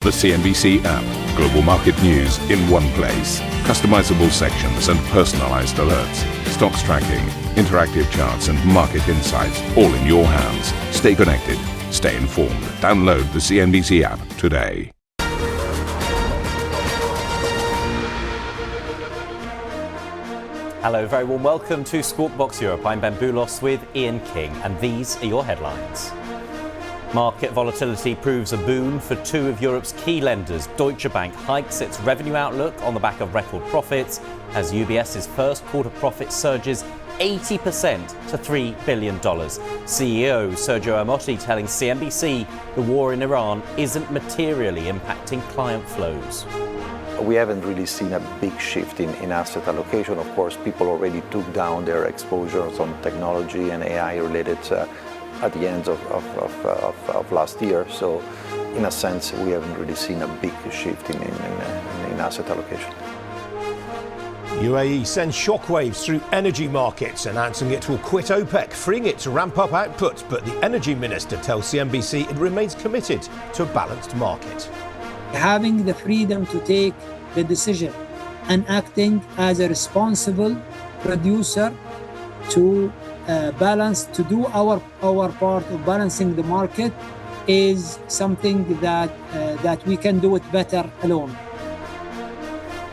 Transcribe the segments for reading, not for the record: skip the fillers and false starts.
The CNBC app. Global market news in one place. Customizable sections and personalized alerts. Stocks tracking, interactive charts and market insights all in your hands. Stay connected. Stay informed. Download the CNBC app today. Hello, very warm welcome to Squawk Box Europe. I'm Ben Boulos with Ian King, and these are your headlines. Market volatility proves a boon for two of Europe's key lenders. Deutsche Bank hikes its revenue outlook on the back of record profits as UBS's first quarter profit surges 80% to $3 billion. CEO Sergio Ermotti telling CNBC the war in Iran isn't materially impacting client flows. We haven't really seen a big shift in asset allocation. Of course, people already took down their exposures on technology and AI related at the end of last year. So in a sense, we haven't really seen a big shift in asset allocation. UAE sends shockwaves through energy markets, announcing it will quit OPEC, freeing it to ramp up output. But the energy minister tells CNBC it remains committed to a balanced market. Having the freedom to take the decision and acting as a responsible producer to balance, to do our part of balancing the market is something that we can do it better alone.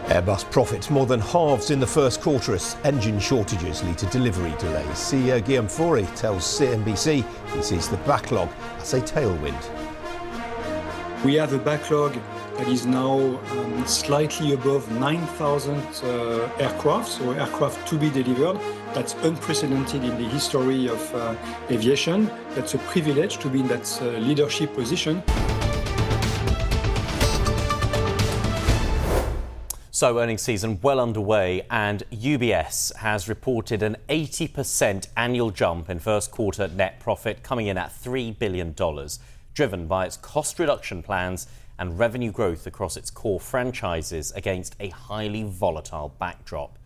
Airbus profits more than halves in the first quarter as engine shortages lead to delivery delays. CEO Guillaume Faury tells CNBC he sees the backlog as a tailwind. We have a backlog that is now slightly above 9,000 aircraft, so aircraft to be delivered. That's unprecedented in the history of aviation. That's a privilege to be in that leadership position. So earnings season well underway, and UBS has reported an 80% annual jump in first quarter net profit, coming in at $3 billion, driven by its cost reduction plans and revenue growth across its core franchises against a highly volatile backdrop.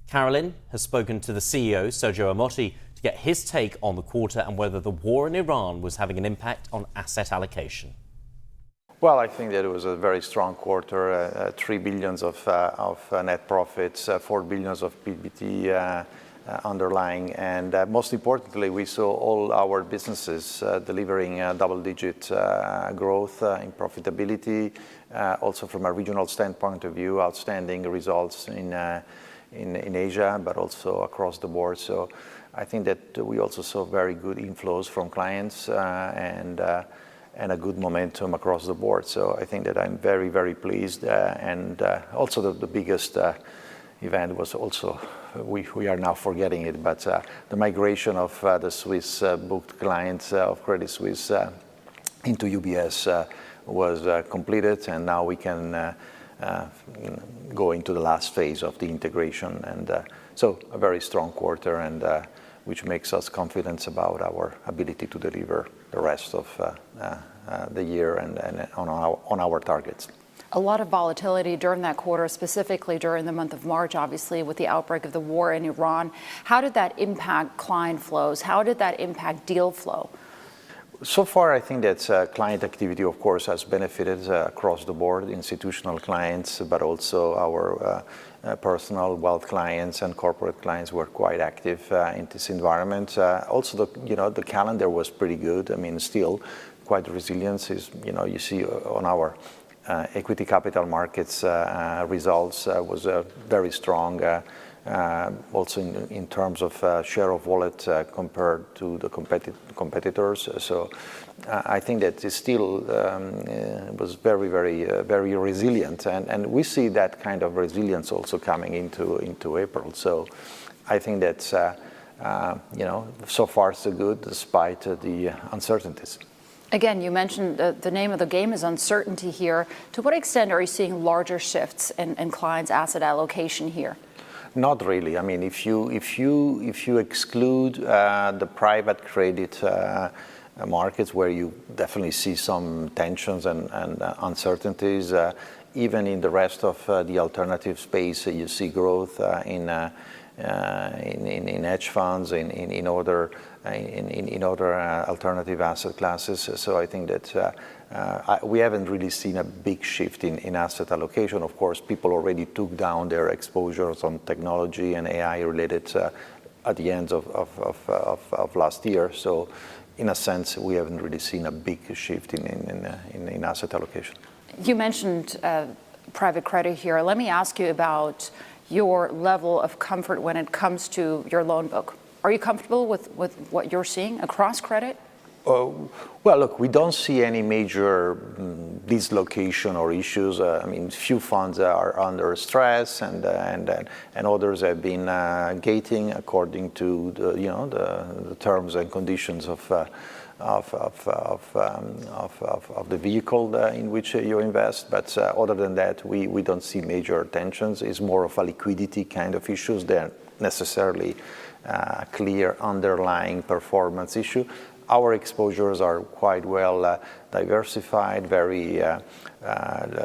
Carolyn has spoken to the CEO, Sergio Ermotti, to get his take on the quarter and whether the war in Iran was having an impact on asset allocation. Well, I think that it was a very strong quarter, $3 billion of net profits, $4 billion of PBT underlying, and most importantly, we saw all our businesses delivering double-digit growth in profitability. Also, from a regional standpoint of view, outstanding results in Asia, but also across the board. So I think that we also saw very good inflows from clients and a good momentum across the board. So I think that I'm very, very pleased. And also the biggest event was also, we are now forgetting it, but the migration of the Swiss booked clients of Credit Suisse into UBS was completed, and now we can go into the last phase of the integration. And so a very strong quarter, and which makes us confident about our ability to deliver the rest of the year and on our targets. A lot of volatility during that quarter, specifically during the month of March, obviously, with the outbreak of the war in Iran. How did that impact client flows? How did that impact deal flow? So far, I think that client activity, of course, has benefited across the board, institutional clients, but also our personal wealth clients and corporate clients were quite active in this environment. Also, the calendar was pretty good. I mean, still quite resilient. You see on our equity capital markets results was very strong, also in terms of share of wallet compared to the competitors. So I think that it still was very, very, very resilient, and we see that kind of resilience also coming into April. So I think that so far so good despite the uncertainties. Again, you mentioned the name of the game is uncertainty here. To what extent are you seeing larger shifts in clients' asset allocation here? Not really. I mean, if you exclude the private credit markets, where you definitely see some tensions and uncertainties, even in the rest of the alternative space, you see growth in in hedge funds, in other alternative asset classes. So I think that we haven't really seen a big shift in asset allocation. Of course, people already took down their exposures on technology and AI related at the end of last year. So in a sense, we haven't really seen a big shift in asset allocation. You mentioned private credit here. Let me ask you about your level of comfort when it comes to your loan book. Are you comfortable with what you're seeing across credit? Well, look, we don't see any major dislocation or issues. I mean, few funds are under stress, and others have been gating according to the terms and conditions of the vehicle in which you invest. But other than that, we don't see major tensions. It's more of a liquidity kind of issues than necessarily clear underlying performance issue. Our exposures are quite well diversified, very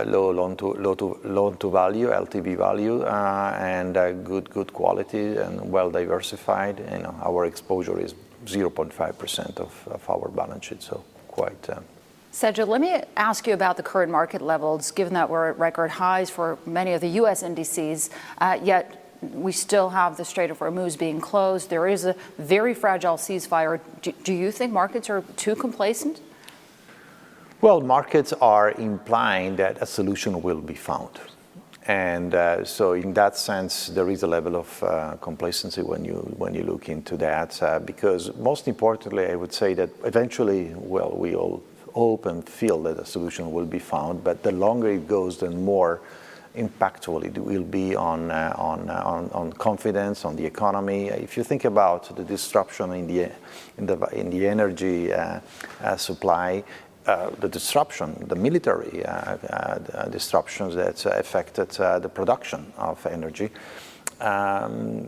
low loan to value, LTV value, and good quality and well diversified. Our exposure is 0.5% of our balance sheet, so quite. Sergio, let me ask you about the current market levels, given that we're at record highs for many of the U.S. indices, yet we still have the Strait of Hormuz being closed. There is a very fragile ceasefire. Do you think markets are too complacent? Well, markets are implying that a solution will be found. And so in that sense, there is a level of complacency when you look into that, because most importantly, I would say that eventually, well, we all hope and feel that a solution will be found, but the longer it goes, the more impactful it will be on confidence, on the economy. If you think about the disruption in the energy supply, the military disruptions that affected the production of energy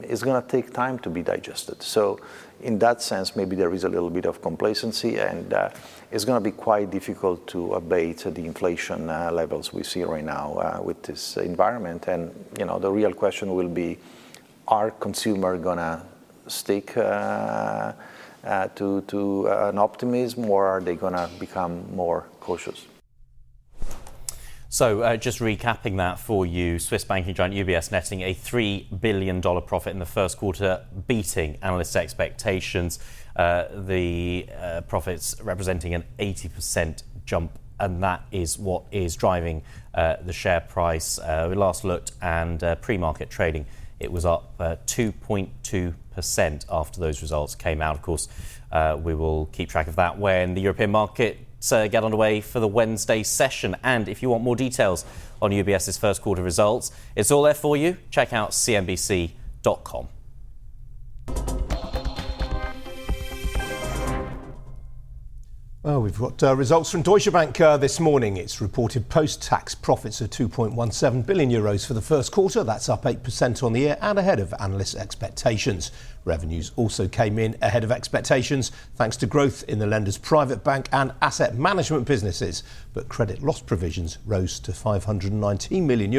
is going to take time to be digested. So in that sense, maybe there is a little bit of complacency, and it's going to be quite difficult to abate the inflation levels we see right now with this environment. And the real question will be: are consumers going to stick to an optimism, or are they going to become more cautious? So just recapping that for you, Swiss banking giant UBS netting a $3 billion profit in the first quarter, beating analysts' expectations. The profits representing an 80% jump, and that is what is driving the share price. We last looked, and pre-market trading, it was up 2.2% after those results came out. Of course, we will keep track of that when the European market get underway for the Wednesday session. And if you want more details on UBS's first quarter results, it's all there for you. Check out CNBC.com. Well, we've got results from Deutsche Bank this morning. It's reported post-tax profits of €2.17 billion for the first quarter. That's up 8% on the year and ahead of analysts' expectations. Revenues also came in ahead of expectations thanks to growth in the lender's private bank and asset management businesses. But credit loss provisions rose to €519 million,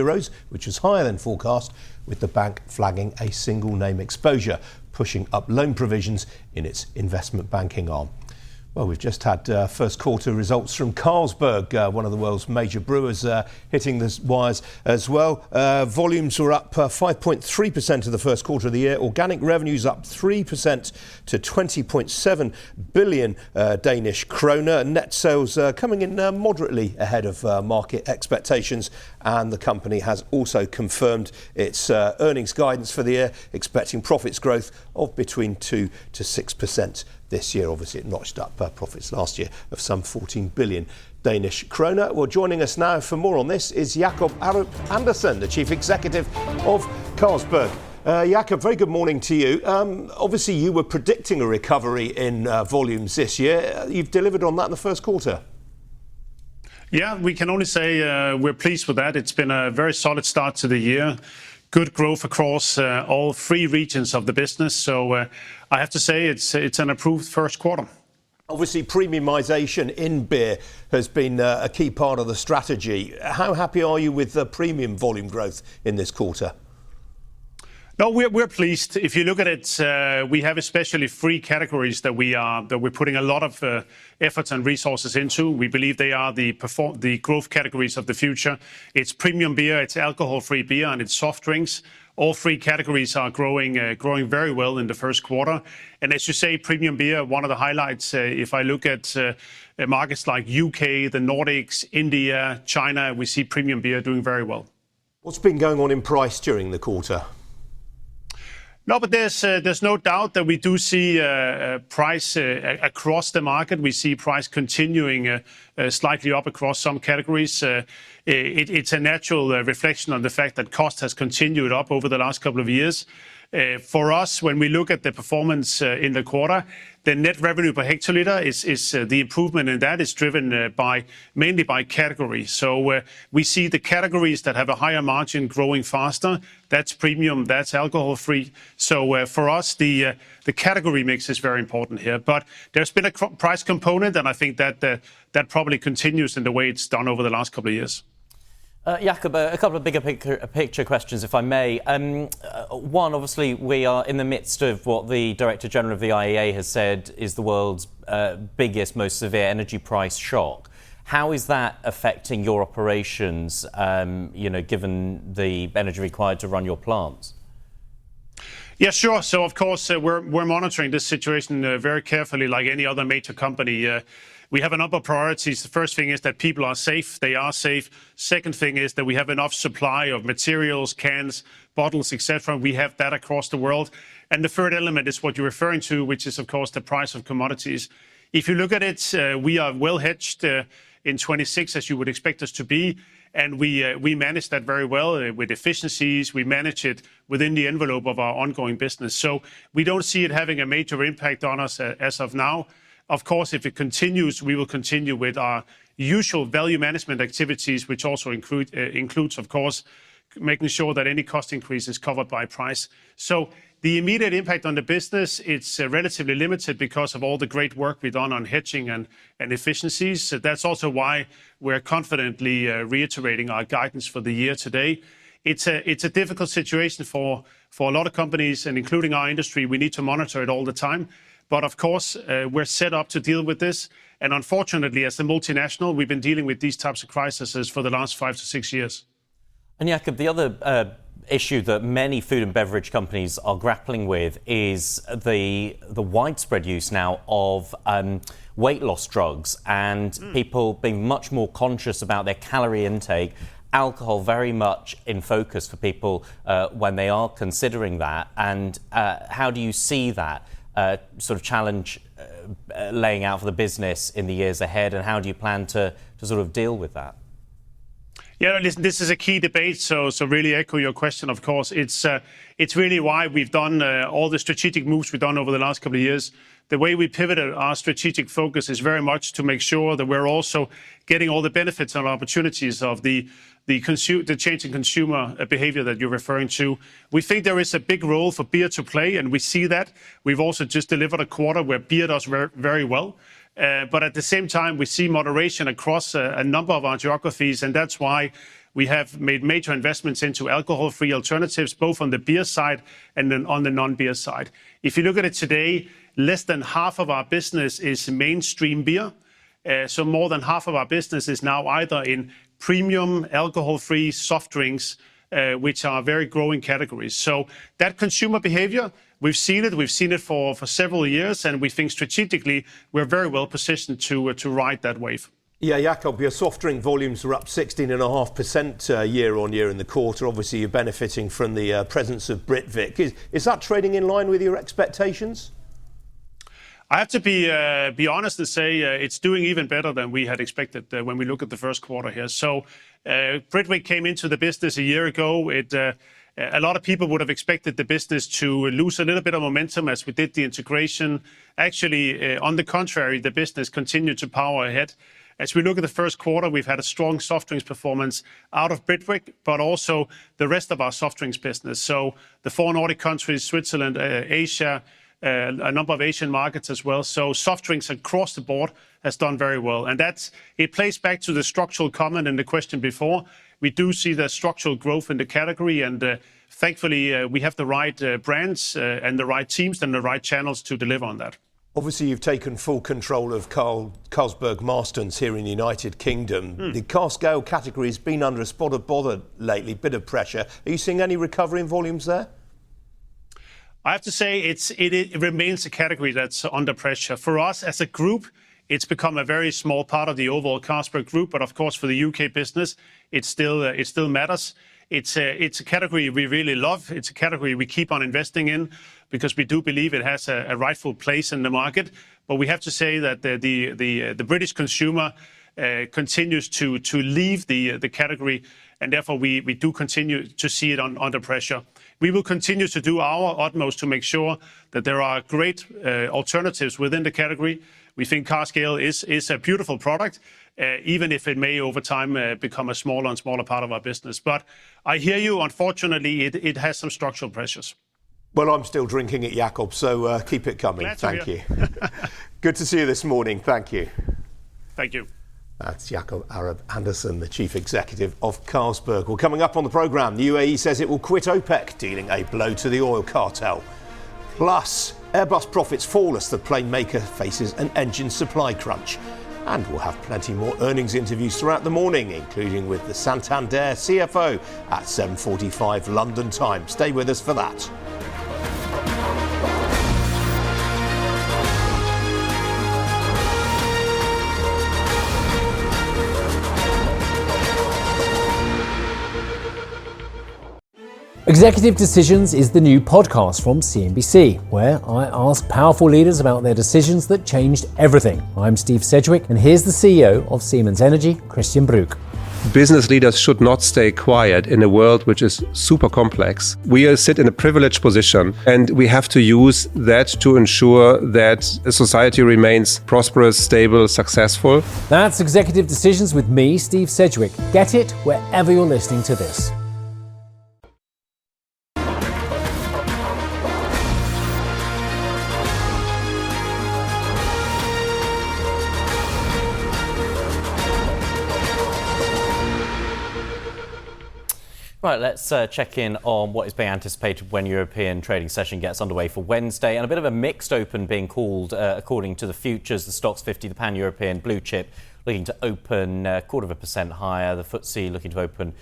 which was higher than forecast, with the bank flagging a single name exposure, pushing up loan provisions in its investment banking arm. Well, we've just had first quarter results from Carlsberg, one of the world's major brewers, hitting the wires as well. Volumes were up 5.3% of the first quarter of the year. Organic revenues up 3% to 20.7 billion Danish kroner. Net sales coming in moderately ahead of market expectations. And the company has also confirmed its earnings guidance for the year, expecting profits growth of between 2 to 6% this year. Obviously, it notched up profits last year of some 14 billion Danish kroner. Well, joining us now for more on this is Jacob Andersen, the Chief Executive of Carlsberg. Jacob, very good morning to you. Obviously, you were predicting a recovery in volumes this year. You've delivered on that in the first quarter. Yeah, we can only say we're pleased with that. It's been a very solid start to the year. Good growth across all three regions of the business. So I have to say it's an improved first quarter. Obviously, premiumisation in beer has been a key part of the strategy. How happy are you with the premium volume growth in this quarter? No, we're pleased. If you look at it, we have especially three categories that we're putting a lot of efforts and resources into. We believe they are the growth categories of the future. It's premium beer, it's alcohol-free beer, and it's soft drinks. All three categories are growing very well in the first quarter. And as you say, premium beer, one of the highlights, if I look at markets like UK, the Nordics, India, China, we see premium beer doing very well. What's been going on in price during the quarter? No, but there's no doubt that we do see price across the market. We see price continuing slightly up across some categories. It's a natural reflection on the fact that cost has continued up over the last couple of years. For us, when we look at the performance in the quarter, the net revenue per hectoliter is the improvement in that is driven mainly by category. So we see the categories that have a higher margin growing faster. That's premium, that's alcohol-free. So for us, the category mix is very important here. But there's been a price component, and I think that probably continues in the way it's done over the last couple of years. Jakob, a couple of bigger picture questions, if I may. One, obviously, we are in the midst of what the Director General of the IEA has said is the world's biggest, most severe energy price shock. How is that affecting your operations, given the energy required to run your plants? Yeah, sure. So, of course, we're monitoring this situation very carefully, like any other major company. We have a number of priorities. The first thing is that people are safe. They are safe. Second thing is that we have enough supply of materials, cans, bottles, etc. We have that across the world. And the third element is what you're referring to, which is, of course, the price of commodities. If you look at it, we are well hedged in 26, as you would expect us to be. And we manage that very well with efficiencies. We manage it within the envelope of our ongoing business. So we don't see it having a major impact on us as of now. Of course, if it continues, we will continue with our usual value management activities, which also includes, of course, making sure that any cost increase is covered by price. So the immediate impact on the business, it's relatively limited because of all the great work we've done on hedging and efficiencies. So that's also why we're confidently reiterating our guidance for the year today. It's a difficult situation for a lot of companies, and including our industry. We need to monitor it all the time. But of course, we're set up to deal with this. And unfortunately, as a multinational, we've been dealing with these types of crises for the last 5 to 6 years. And Jakob, the other issue that many food and beverage companies are grappling with is the widespread use now of weight loss drugs and people being much more conscious about their calorie intake. Alcohol very much in focus for people when they are considering that. And how do you see that sort of challenge laying out for the business in the years ahead, and how do you plan to sort of deal with that? Yeah, listen, this is a key debate. So really echo your question. Of course, it's really why we've done all the strategic moves we've done over the last couple of years. The way we pivoted our strategic focus is very much to make sure that we're also getting all the benefits and opportunities of the change in consumer behavior that you're referring to. We think there is a big role for beer to play, and we see that. We've also just delivered a quarter where beer does very well. But at the same time, we see moderation across a number of our geographies, and that's why we have made major investments into alcohol-free alternatives, both on the beer side and then on the non-beer side. If you look at it today, less than half of our business is mainstream beer. So more than half of our business is now either in premium alcohol-free soft drinks, which are very growing categories. So that consumer behavior, we've seen it for several years, and we think strategically we're very well positioned to ride that wave. Yeah, Jakob, your soft drink volumes are up 16.5% year on year in the quarter. Obviously, you're benefiting from the presence of Britvic. Is that trading in line with your expectations? I have to be honest and say it's doing even better than we had expected when we look at the first quarter here. So Britvic came into the business a year ago. A lot of people would have expected the business to lose a little bit of momentum as we did the integration. Actually, on the contrary, the business continued to power ahead. As we look at the first quarter, we've had a strong soft drinks performance out of Britvic, but also the rest of our soft drinks business. So the 4 Nordic countries, Switzerland, Asia, a number of Asian markets as well. So soft drinks across the board has done very well. And it plays back to the structural comment in the question before. We do see the structural growth in the category, and thankfully, we have the right brands and the right teams and the right channels to deliver on that. Obviously, you've taken full control of Carlsberg Marston's here in the United Kingdom. The cask ale category has been under a spot of bother lately, bit of pressure. Are you seeing any recovery in volumes there? I have to say it remains a category that's under pressure. For us as a group, it's become a very small part of the overall Carlsberg group, but of course for the UK business, it still matters. It's a category we really love. It's a category we keep on investing in because we do believe it has a rightful place in the market. But we have to say that the British consumer continues to leave the category, and therefore we do continue to see it under pressure. We will continue to do our utmost to make sure that there are great alternatives within the category. We think cask ale is a beautiful product, even if it may over time become a smaller and smaller part of our business. But I hear you, unfortunately, it has some structural pressures. Well, I'm still drinking it, Jakob, so keep it coming. Thank you. Good to see you this morning. Thank you. Thank you. That's Jakob Arab Anderson, the Chief Executive of Carlsberg. Well, coming up on the programme, the UAE says it will quit OPEC, dealing a blow to the oil cartel. Plus, Airbus profits fall as the plane maker faces an engine supply crunch. And we'll have plenty more earnings interviews throughout the morning, including with the Santander CFO at 7:45 London time. Stay with us for that. Executive Decisions is the new podcast from CNBC, where I ask powerful leaders about their decisions that changed everything. I'm Steve Sedgwick, and here's the CEO of Siemens Energy, Christian Bruch. Business leaders should not stay quiet in a world which is super complex. We sit in a privileged position, and we have to use that to ensure that a society remains prosperous, stable, successful. That's Executive Decisions with me, Steve Sedgwick. Get it wherever you're listening to this. Right, let's check in on what is being anticipated when European trading session gets underway for Wednesday. And a bit of a mixed open being called, according to the futures. The Stoxx 50, the pan-European blue chip, looking to open 0.25% higher. The FTSE looking to open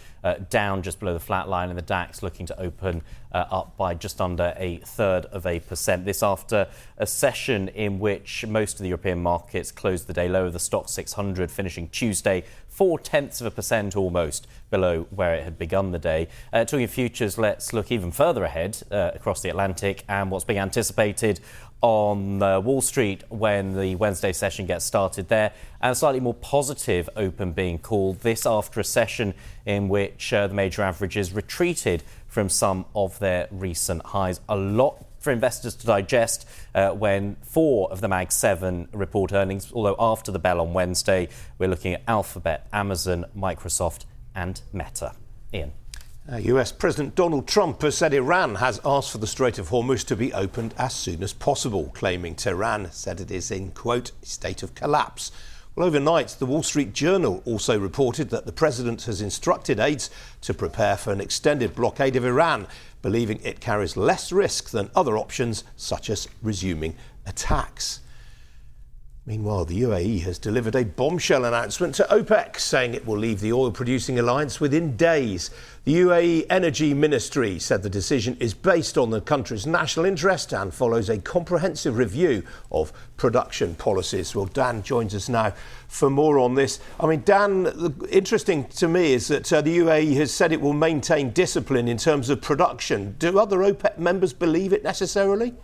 down just below the flat line. And the DAX looking to open up by just under 0.33%. This after a session in which most of the European markets closed the day lower. The Stoxx 600 finishing Tuesday 0.4% almost below where it had begun the day. Talking futures, let's look even further ahead across the Atlantic and what's being anticipated on Wall Street when the Wednesday session gets started there, and a slightly more positive open being called, this after a session in which the major averages retreated from some of their recent highs. A lot for investors to digest when 4 of the Mag 7 report earnings, although after the bell on Wednesday, we're looking at Alphabet, Amazon, Microsoft and Meta. Ian. US President Donald Trump has said Iran has asked for the Strait of Hormuz to be opened as soon as possible, claiming Tehran said it is in, quote, state of collapse. Well, overnight, the Wall Street Journal also reported that the president has instructed aides to prepare for an extended blockade of Iran, believing it carries less risk than other options, such as resuming attacks. Meanwhile, the UAE has delivered a bombshell announcement to OPEC, saying it will leave the oil-producing alliance within days. The UAE Energy Ministry said the decision is based on the country's national interest and follows a comprehensive review of production policies. Well, Dan joins us now for more on this. I mean, Dan, interesting to me is that the UAE has said it will maintain discipline in terms of production. Do other OPEC members believe it necessarily?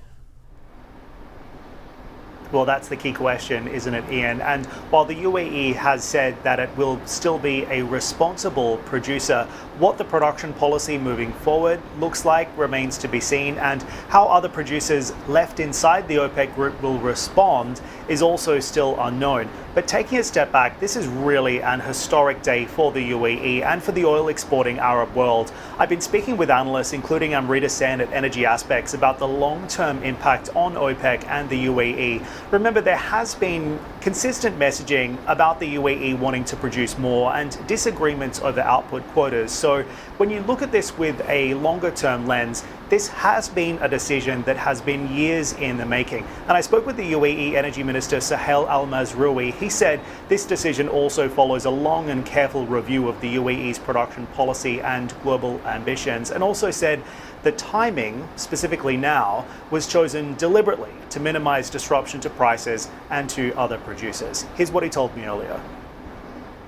Well, that's the key question, isn't it, Ian? And while the UAE has said that it will still be a responsible producer, what the production policy moving forward looks like remains to be seen, and how other producers left inside the OPEC group will respond is also still unknown. But taking a step back, this is really an historic day for the UAE and for the oil exporting Arab world. I've been speaking with analysts, including Amrita Sen at Energy Aspects, about the long-term impact on OPEC and the UAE. remember, there has been consistent messaging about the UAE wanting to produce more and disagreements over output quotas. So when you look at this with a longer term lens, this has been a decision that has been years in the making. And I spoke with the UAE Energy Minister Suhail Al Mazrouei. He said this decision also follows a long and careful review of the UAE's production policy and global ambitions, and also said the timing, specifically now, was chosen deliberately to minimize disruption to prices and to other producers. Here's what he told me earlier.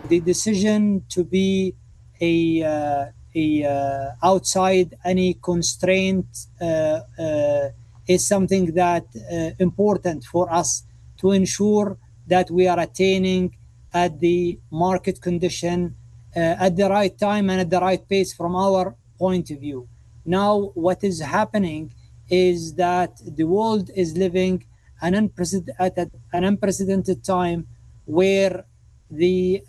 The decision to be outside any constraint is something that important for us to ensure that we are attaining at the market condition at the right time and at the right pace from our point of view. Now, what is happening is that the world is living at an unprecedented time where the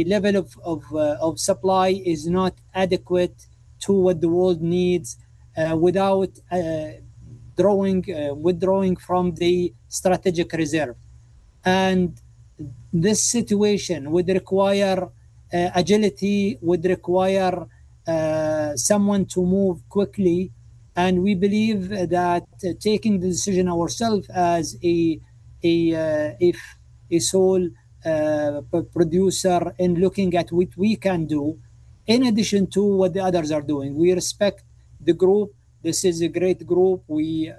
level of supply is not adequate to what the world needs without withdrawing from the strategic reserve. And this situation would require agility, would require someone to move quickly. And we believe that taking the decision ourselves as a sole producer and looking at what we can do, in addition to what the others are doing. We respect the group. This is a great group. We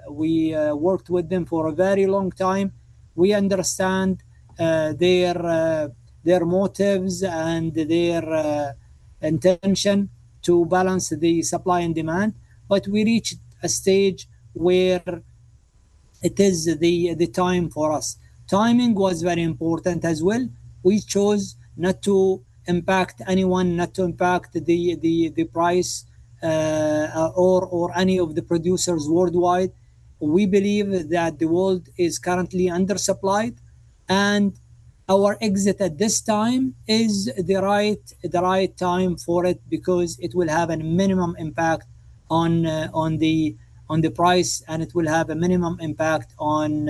worked with them for a very long time. We understand their motives and their intention to balance the supply and demand. But we reached a stage where it is the time for us. Timing was very important as well. We chose not to impact anyone, not to impact the price or any of the producers worldwide. We believe that the world is currently undersupplied, and our exit at this time is the right time for it, because it will have a minimum impact on the price, and it will have a minimum impact on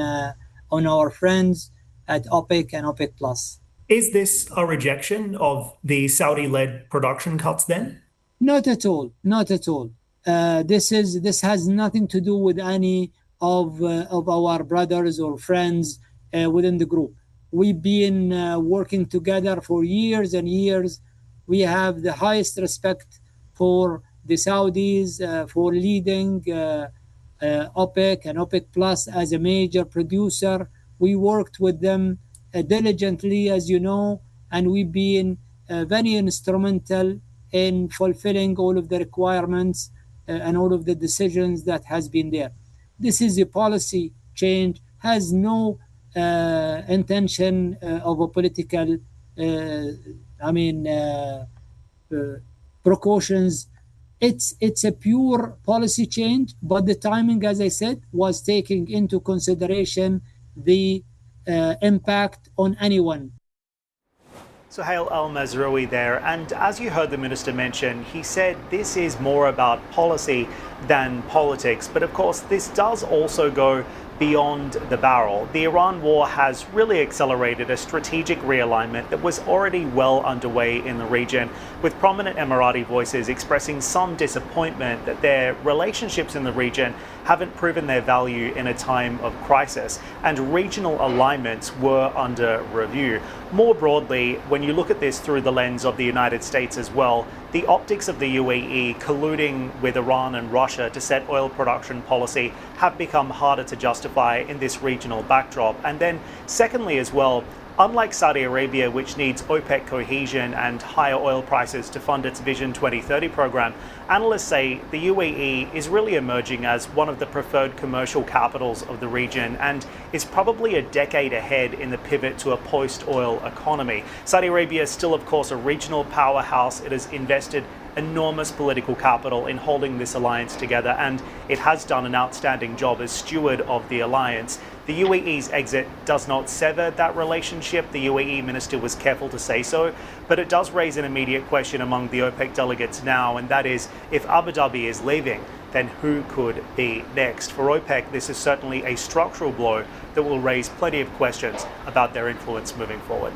our friends at OPEC and OPEC Plus. Is this a rejection of the Saudi-led production cuts then? Not at all. Not at all. This has nothing to do with any of our brothers or friends within the group. We've been working together for years and years. We have the highest respect for the Saudis for leading OPEC and OPEC Plus as a major producer. We worked with them diligently, as you know, and we've been very instrumental in fulfilling all of the requirements and all of the decisions that has been there. This is a policy change, has no intention of a political, precautions. It's a pure policy change, but the timing, as I said, was taking into consideration the impact on anyone. Suhail Al Mazrouei there, and as you heard the minister mention, he said this is more about policy than politics, but of course this does also go beyond the barrel. The Iran war has really accelerated a strategic realignment that was already well underway in the region, with prominent Emirati voices expressing some disappointment that their relationships in the region haven't proven their value in a time of crisis, and regional alignments were under review. More broadly, when you look at this through the lens of the United States as well, the optics of the UAE colluding with Iran and Russia to set oil production policy have become harder to justify in this regional backdrop. And then secondly as well, unlike Saudi Arabia, which needs OPEC cohesion and higher oil prices to fund its Vision 2030 program, analysts say the UAE is really emerging as one of the preferred commercial capitals of the region and is probably a decade ahead in the pivot to a post-oil economy. Saudi Arabia is still, of course, a regional powerhouse. It has invested enormous political capital in holding this alliance together, and it has done an outstanding job as steward of the alliance. The UAE's exit does not sever that relationship. The UAE minister was careful to say so, but it does raise an immediate question among the OPEC delegates now, and that is, if Abu Dhabi is leaving, then who could be next? For OPEC, this is certainly a structural blow that will raise plenty of questions about their influence moving forward.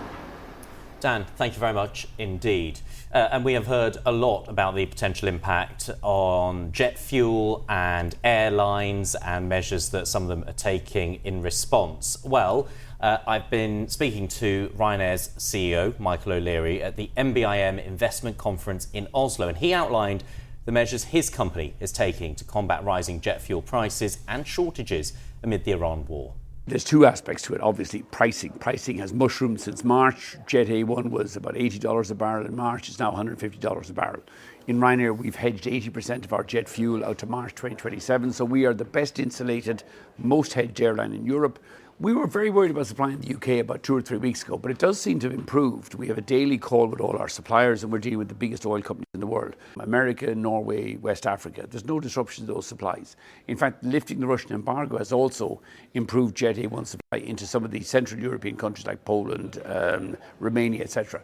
Dan, thank you very much indeed. And we have heard a lot about the potential impact on jet fuel and airlines and measures that some of them are taking in response. Well, I've been speaking to Ryanair's CEO, Michael O'Leary, at the MBIM Investment Conference in Oslo, and he outlined the measures his company is taking to combat rising jet fuel prices and shortages amid the Iran war. There's two aspects to it. Obviously, pricing. Pricing has mushroomed since March. Jet A1 was about $80 a barrel in March. It's now $150 a barrel. In Ryanair, we've hedged 80% of our jet fuel out to March 2027. So we are the best insulated, most hedged airline in Europe. We were very worried about supply in the UK about 2 or 3 weeks ago, but it does seem to have improved. We have a daily call with all our suppliers, and we're dealing with the biggest oil companies in the world. America, Norway, West Africa. There's no disruption to those supplies. In fact, lifting the Russian embargo has also improved Jet A1 supply into some of the Central European countries like Poland, Romania, etc.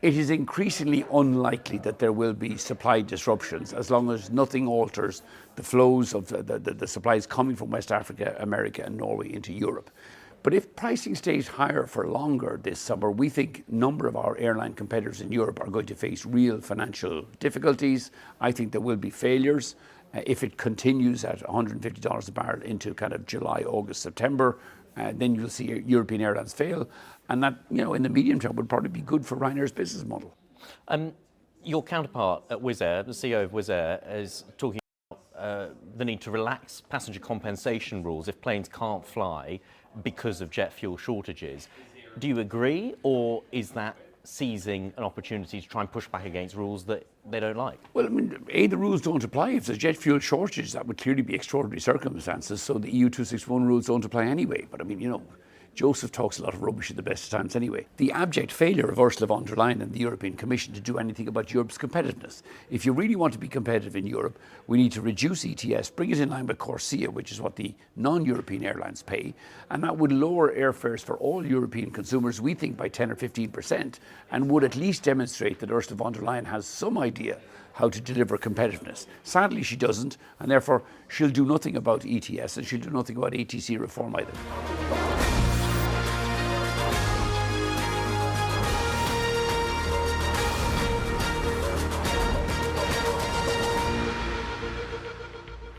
It is increasingly unlikely that there will be supply disruptions as long as nothing alters the flows of the supplies coming from West Africa, America and Norway into Europe. But if pricing stays higher for longer this summer, we think a number of our airline competitors in Europe are going to face real financial difficulties. I think there will be failures. If it continues at $150 a barrel into kind of July, August, September, then you'll see European airlines fail. And that, in the medium term would probably be good for Ryanair's business model. Your counterpart at Wizz Air, the CEO of Wizz Air, is talking about the need to relax passenger compensation rules if planes can't fly because of jet fuel shortages. Do you agree, or is that seizing an opportunity to try and push back against rules that they don't like? Well, the rules don't apply. If there's jet fuel shortage, that would clearly be extraordinary circumstances. So the EU 261 rules don't apply anyway. But Joseph talks a lot of rubbish at the best of times anyway. The abject failure of Ursula von der Leyen and the European Commission to do anything about Europe's competitiveness. If you really want to be competitive in Europe, we need to reduce ETS, bring it in line with Corsia, which is what the non-European airlines pay, and that would lower airfares for all European consumers, we think, by 10 or 15%, and would at least demonstrate that Ursula von der Leyen has some idea how to deliver competitiveness. Sadly, she doesn't, and therefore she'll do nothing about ETS and she'll do nothing about ATC reform either.